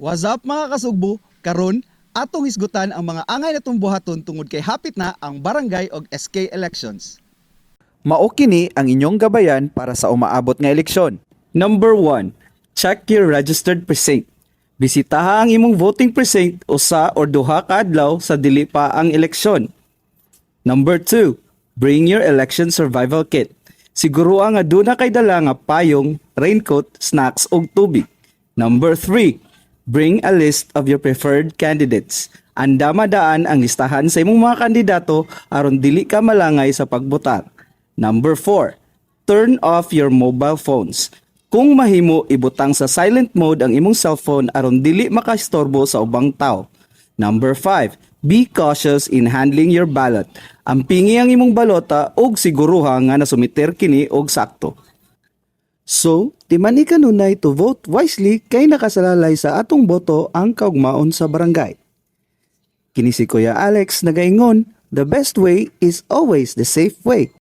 What's up mga kasugbo? Karon atong hisgutan ang mga angay natong buhaton tungod kay hapit na ang barangay og SK elections. Mao kini ang inyong gabayan para sa umaabot nga eleksyon. Number 1. Check your registered precinct. Bisitaha ang imong voting precinct usa or duha ka adlaw sa dili pa ang eleksyon. Number 2. Bring your election survival kit. Siguruha nga aduna kay dala nga payong, raincoat, snacks ug tubig. Number 3. Bring a list of your preferred candidates. Anda madaan ang listahan sa imong mga kandidato aron dili ka malangay sa pagbutang. Number 4. Turn off your mobile phones. Kung mahimo, ibutang sa silent mode ang imong cellphone aron dili makastorbo sa ubang tao. Number 5. Be cautious in handling your ballot. Ampingi ang imong balota ug siguruha nga nasumiter kini og sakto. So, timani kanunay to vote wisely kay nakasalalay sa atong boto ang kaugmaon sa barangay. Kini si Kuya Alex nagaingon, the best way is always the safe way.